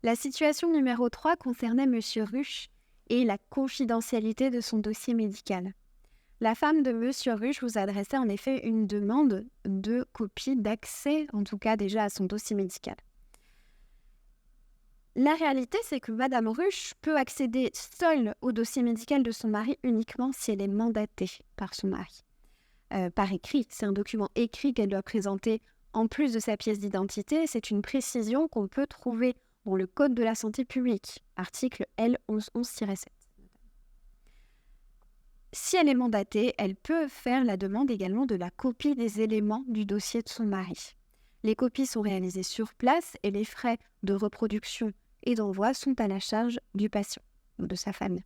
La situation numéro 3 concernait Monsieur Ruche et la confidentialité de son dossier médical. La femme de Monsieur Ruche vous adressait en effet une demande de copie d'accès, en tout cas déjà à son dossier médical. La réalité, c'est que Madame Ruche peut accéder seule au dossier médical de son mari uniquement si elle est mandatée par son mari. Par écrit, c'est un document écrit qu'elle doit présenter en plus de sa pièce d'identité. C'est une précision qu'on peut trouver dans le Code de la santé publique, article L1111-7. Si elle est mandatée, elle peut faire la demande également de la copie des éléments du dossier de son mari. Les copies sont réalisées sur place et les frais de reproduction et d'envoi sont à la charge du patient ou de sa famille.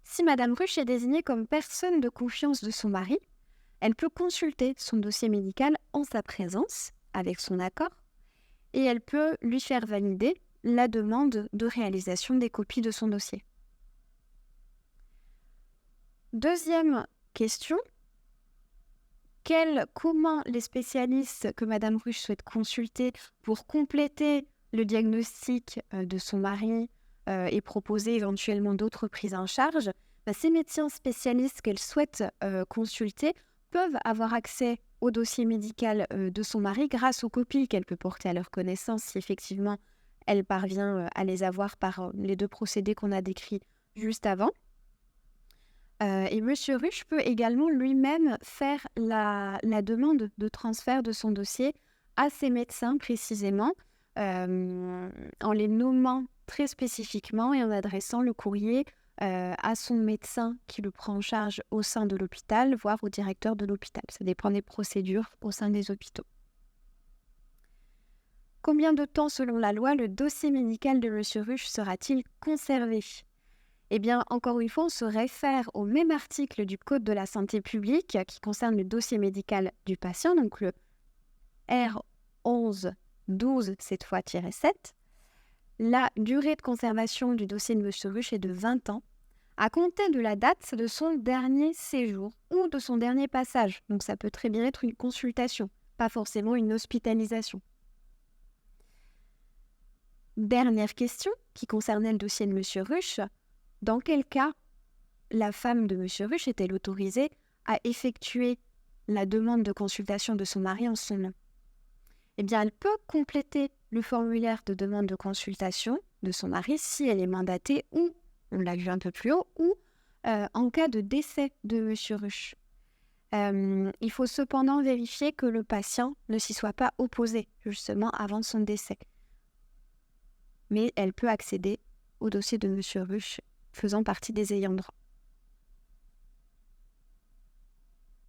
Si Madame Ruche est désignée comme personne de confiance de son mari, elle peut consulter son dossier médical en sa présence, avec son accord, et elle peut lui faire valider la demande de réalisation des copies de son dossier. Deuxième question, comment les spécialistes que Madame Ruche souhaite consulter pour compléter le diagnostic de son mari et proposer éventuellement d'autres prises en charge, ces médecins spécialistes qu'elle souhaite consulter peuvent avoir accès au dossier médical de son mari grâce aux copies qu'elle peut porter à leur connaissance si effectivement elle parvient à les avoir par les 2 procédés qu'on a décrits juste avant. Et Monsieur Ruche peut également lui-même faire la demande de transfert de son dossier à ses médecins précisément, en les nommant très spécifiquement et en adressant le courrier à son médecin qui le prend en charge au sein de l'hôpital, voire au directeur de l'hôpital. Ça dépend des procédures au sein des hôpitaux. Combien de temps, selon la loi, le dossier médical de Monsieur Ruche sera-t-il conservé ? Eh bien, encore une fois, on se réfère au même article du Code de la santé publique qui concerne le dossier médical du patient, donc le R1112, cette fois -7. La durée de conservation du dossier de M. Ruche est de 20 ans, à compter de la date de son dernier séjour ou de son dernier passage. Donc ça peut très bien être une consultation, pas forcément une hospitalisation. Dernière question qui concernait le dossier de M. Ruche. Dans quel cas la femme de M. Ruche est-elle autorisée à effectuer la demande de consultation de son mari en son nom ? Eh bien, elle peut compléter le formulaire de demande de consultation de son mari si elle est mandatée ou, on l'a vu un peu plus haut, ou en cas de décès de M. Ruche. Il faut cependant vérifier que le patient ne s'y soit pas opposé, justement, avant son décès. Mais elle peut accéder au dossier de M. Ruche faisant partie des ayants droit.